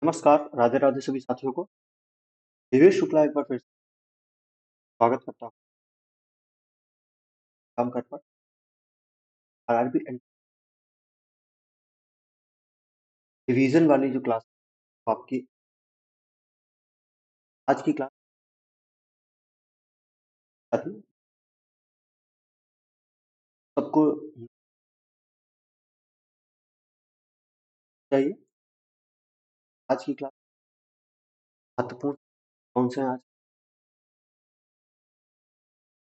नमस्कार, राधे-राधे सभी साथियों को। दिवेश शुक्ला एक बार फिर से स्वागत करता हूँ काम कर पर आरआरबी एंड डिवीज़न वाली जो क्लास आपकी आज की क्लास आती है, सबको चाहिए। आज की क्लास महत्वपूर्ण कौन से हैं आज?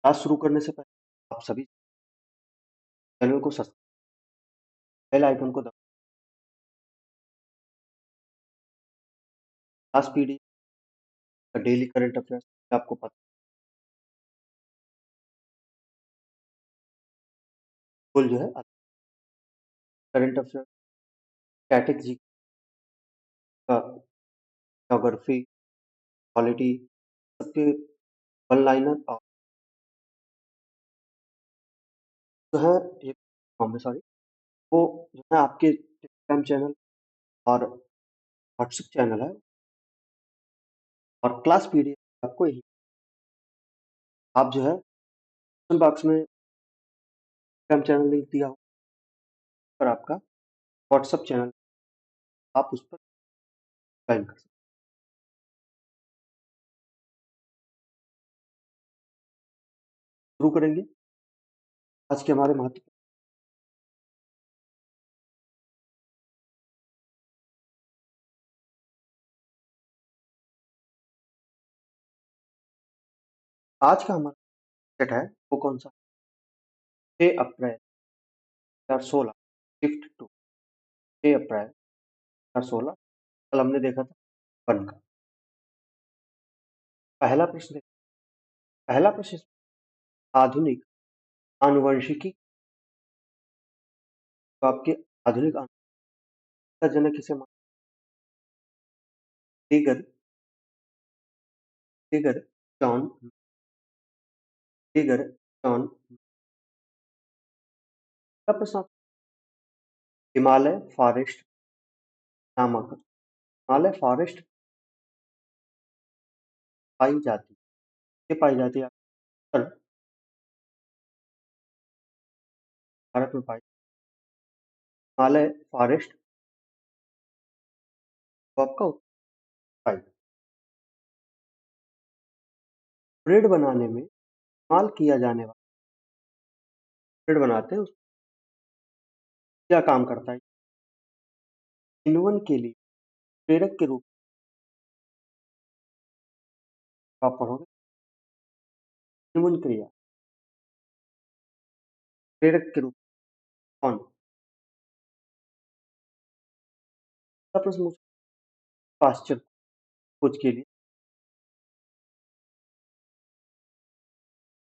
क्लास शुरू करने से पहले आप सभी चैनल को सब्सक्राइब बेल आइकन को दबाएं। क्लास पीडीएफ का डेली करंट अफेयर्स आपको पता बिल्कुल जो है करंट अफेयर, स्टैटिक जी का ज्योग्राफी, पॉलिटी सबके वन लाइनर और जो है ये सॉरी वो जो है आपके टेलीग्राम चैनल और व्हाट्सएप चैनल है और क्लास पीडीएफ आपको यही आप जो है डिस्क्रिप्शन बॉक्स में टेलीग्राम चैनल लिंक दिया हो पर आपका व्हाट्सएप चैनल आप उस पर ज्वाइन कर सकते शुरू करेंगे आज के हमारे महत्व आज का हमारा सेट है वो कौन सा 6 अप्रैल 2016 शिफ्ट टू 6 अप्रैल 2016 कल हमने देखा था वन का पहला प्रश्न पहला प्रश्न आधुनिक आनुवंशिकी तो आपके आधुनिक का जनक किसे माना टिगर टिगर जॉन टिगर जॉन पहला प्रश्न हिमालय फॉरेस्ट नामक हिमालय फॉरेस्ट पाई जाती है ये पाई जाती है उत्तर भारत में पाई हिमालय फॉरेस्ट तो आपका उत्तर पाई ब्रेड बनाने में इस्तेमाल किया जाने वाला ब्रेड बनाते हैं उस क्या काम करता है किण्वन के लिए प्रेरक के रूप में आप पढ़ोगे किण्वन क्रिया प्रेरक के रूप में कौन अगला प्रश्न पाश्चर खोज के लिए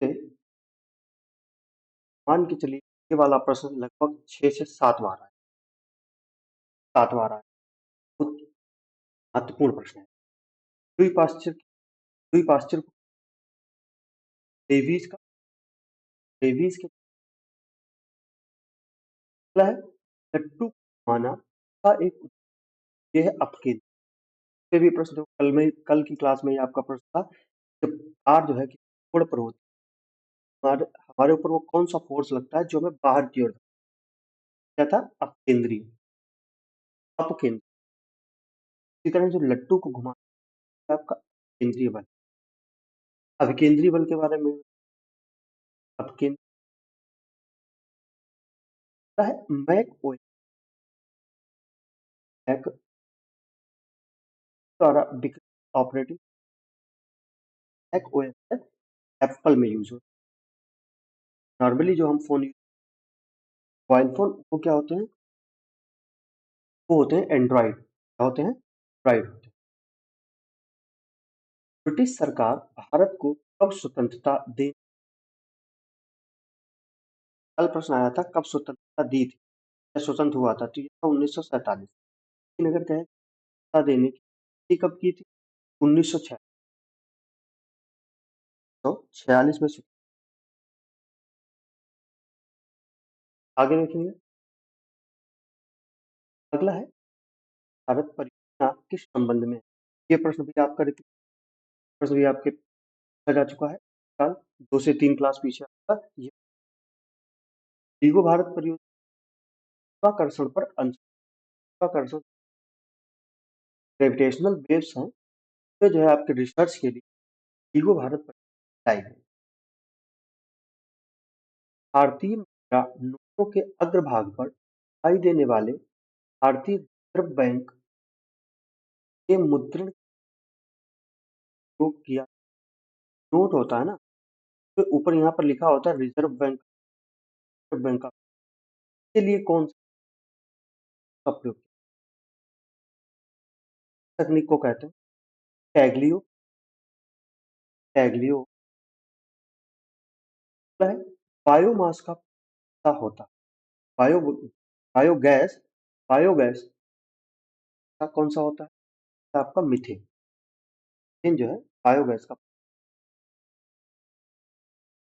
से मान के चलिए ये वाला प्रश्न लगभग 6 से 7 बार आया 7 बार आया बहुत महत्वपूर्ण प्रश्न है लुई पाश्चर को डेविस का डेविस के अगला है लट्टू माना का एक ये है अपकेंद्र ये भी प्रश्न कल की क्लास में ही आपका प्रश्न था जब कार जो है कि मोड़ पर होती है हमारे ऊपर वो कौन सा फोर्स लगता है जो हमें बाहर की ओर क्या था अपकेंद्रीय अपकेंद्र इसी तरह जो लट्टू को घुमा आपका केंद्रीय बल अभिकेंद्रीय बल के बारे में अपकेंद्र है मैक मैक द्वारा विकसित ऑपरेटिंग मैक ओएस है एप्पल में यूज होता है नॉर्मली जो हम फोन मोबाइल फोन वो क्या होते हैं वो होते हैं एंड्रॉइड क्या होते हैं एंड्रॉइड होते हैं ब्रिटिश सरकार भारत को कब स्वतंत्रता दे कल प्रश्न आया था कब स्वतंत्रता दी थी या स्वतंत्र हुआ था तो ये था 1947 नगर कहे स्वतंत्रता देने की कब की थी 1946 में आगे देखेंगे अगला है भारत परियोजना किस संबंध में है? ये प्रश्न भी आपका रिपीट प्रश्न भी आपके पूछा जा चुका है साल 2 से 3 क्लास पीछे आपका ये ईगो भारत परियोजना गुरुत्वाकर्षण पर गुरुत्वाकर्षण ग्रेविटेशनल वेव्स हैं जो है आपके रिसर्च के लिए ईगो भारत परियोजना लाई गई। भारतीय मुद्रा नोटों के अग्रभाग पर दिखाई देने वाले भारतीय रिजर्व बैंक के मुद्रण का उपयोग किया। नोट होता है ना, तो ऊपर यहाँ पर लिखा होता है रिजर्व बैंक का के लिए कौन सा प्रयोग तकनीक को कहते हैं? टैग्लियो टैग्लियो है बायोमास का पौधा होता है। बायो बायोगैस बायोगैस का कौन सा होता है? आपका मीथेन। मीथेन जो है बायोगैस का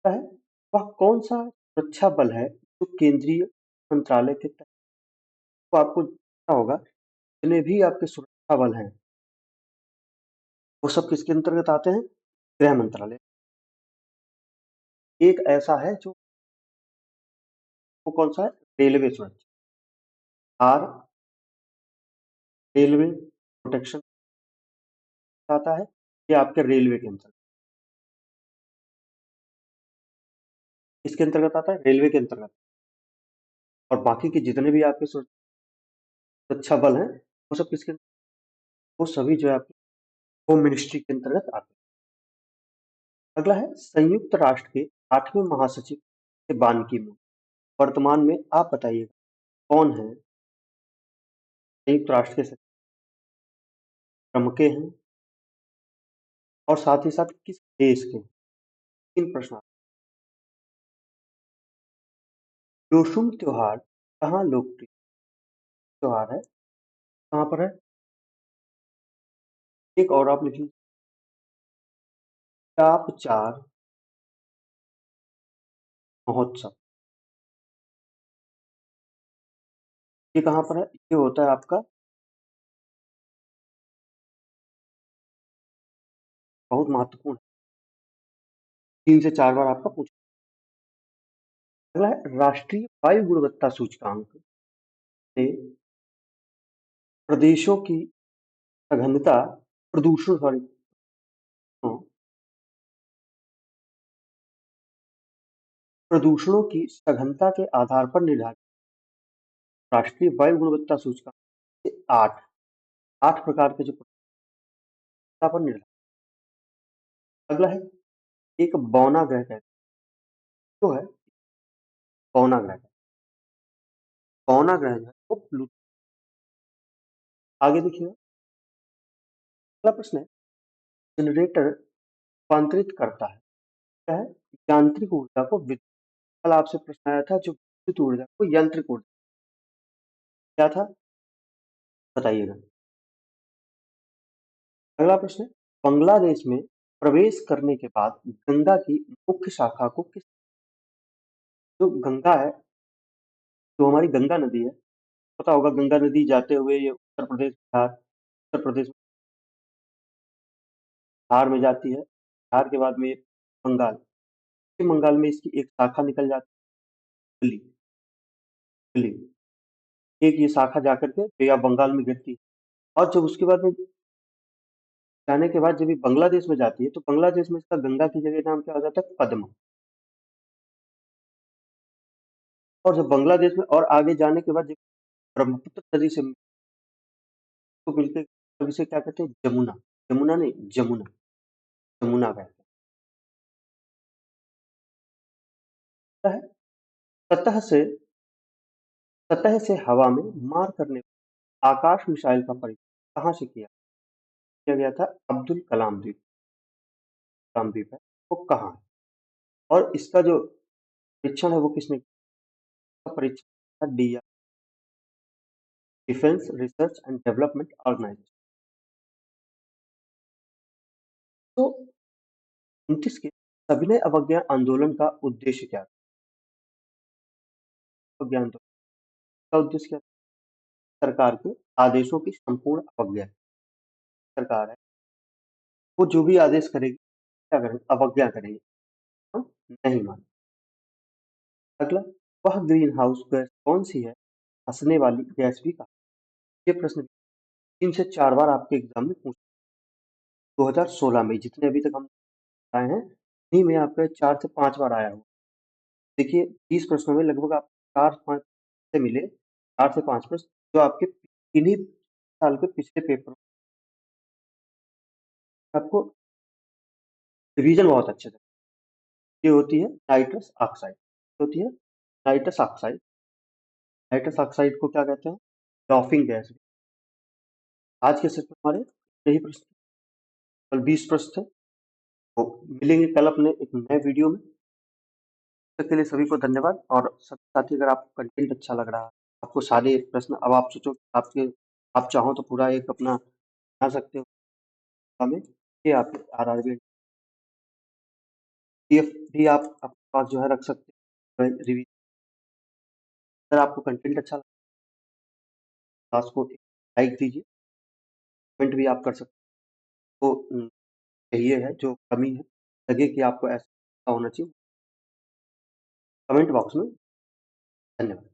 पौधा है। वह कौन सा सुरक्षा बल है जो केंद्रीय मंत्रालय के तहत तो आपको पता होगा जितने भी आपके सुरक्षा बल हैं वो सब किसके अंतर्गत आते हैं? गृह मंत्रालय। एक ऐसा है जो वो कौन सा है? रेलवे सुरक्षा। आर रेलवे प्रोटेक्शन आता है। ये आपके रेलवे के अंतर्गत इसके अंतर्गत आता है, रेलवे के अंतर्गत। और बाकी के जितने भी आपके सुरक्षा बल हैं वो सब किसके वो सभी जो है आपके होम मिनिस्ट्री के अंतर्गत आते हैं। अगला है संयुक्त राष्ट्र के 8वें महासचिव थे बान की मून। वर्तमान में आप बताइएगा कौन है संयुक्त राष्ट्र के सचिव? ट्रम्प के हैं और साथ ही साथ किस देश के? तीन प्रश्न आते हैं। लोसुम त्योहार कहाँ लोकप्रिय त्योहार है? कहाँ पर है? एक और आप लिख लीजिए, चाप चार महोत्सव। ये कहाँ पर है? ये होता है आपका बहुत महत्वपूर्ण 3 से 4 बार आपका पूछा। अगला है राष्ट्रीय वायु गुणवत्ता सूचकांक से प्रदेशों की सघनता प्रदूषण सॉरी प्रदूषणों की सघनता के आधार पर निर्धारित राष्ट्रीय वायु गुणवत्ता सूचकांक से आठ प्रकार के जो प्रकार पर निर्धारित। अगला है एक बौना ग्रह कहते हैं जो है बौना ग्रह। बौना ग्रह जो है वो प्लूटो। आगे देखिए अगला प्रश्न है जनरेटर रूपांतरित करता है क्या है? यांत्रिक ऊर्जा को विद्युत। कल आपसे प्रश्न आया था जो विद्युत ऊर्जा को यांत्रिक ऊर्जा क्या था बताइएगा। अगला प्रश्न है बांग्लादेश में प्रवेश करने के बाद गंगा की मुख्य शाखा को किस जो गंगा है जो हमारी गंगा नदी है पता होगा गंगा नदी जाते हुए ये उत्तर प्रदेश बिहार में जाती है। बिहार के बाद में ये बंगाल पश्चिम बंगाल में इसकी एक शाखा निकल जाती है हुगली। हुगली एक ये शाखा जाकर के बे ऑफ बंगाल में गिरती है और जब उसके बाद में जाने के बाद जब ये बांग्लादेश में जाती है तो बांग्लादेश में इसका गंगा की जगह नाम क्या हो जाता है? पद्मा। और जब बांग्लादेश में और आगे जाने के बाद जब ब्रह्मपुत्र नदी से तो मिलकर तब इसे क्या कहते हैं? जमुना। जमुना नहीं जमुना जमुना कहते हैं। सतह से सतह से हवा में मार करने आकाश मिसाइल का परीक्षण कहाँ से किया गया था? अब्दुल कलाम द्वीप है वो कहाँ है? और इसका जो परीक्षण है वो किसने किया? परीक्षण था defence research and development organisation. तो 29 के सविनय अवज्ञा आंदोलन का उद्देश्य क्या था? अवज्ञा आंदोलन का उद्देश्य क्या था? सरकार के आदेशों की संपूर्ण अवज्ञा। सरकार है, वो जो भी आदेश करेगी, क्या करेंगे? अवज्ञा करेंगे, हम नहीं मानेंगे। अगला, वह ग्रीन हाउस गैस कौन सी है? हंसने वाली गैस भी कहा। ये प्रश्न 3 से 4 बार आपके एग्जाम में पूछा। 2016 में जितने अभी तक हम आए हैं, इन्हीं में आपका 4 से 5 बार आया हुआ। देखिए 20 प्रश्नों में लगभग आपको 4-5 से मिले, 4 से 5 प्रश्न जो आपके इन्हीं साल के पिछले पेपर आपको रिवीजन बहुत अच्छे से। ये होती है नाइट्रस ऑक्साइड, होती है नाइट्रस ऑक्साइड। नाइट्रस ऑक्साइड को क्या कहते हैं? Laughing gas. आज के सेट में हमारे यही प्रश्न, कल 20 प्रश्न थे। तो मिलेंगे कल अपने एक नए वीडियो में। तब तक के लिए सभी को धन्यवाद। और साथ ही अगर आपको कंटेंट अच्छा लग रहा है, आपको सारे प्रश्न, अब आप सोचो आपके, आप चाहो तो पूरा एक अपना बना सकते हो हमें, ये आप आरआरबी पीएफ भी आप अपने पास जो है रख सकते हैं रिवीजन। अगर आपको कंटेंट अच्छा लगा, क्लास को लाइक दीजिए, कमेंट भी आप कर सकते हो। तो यही है जो कमी है, लगे कि आपको ऐसा होना चाहिए, कमेंट बॉक्स में। धन्यवाद।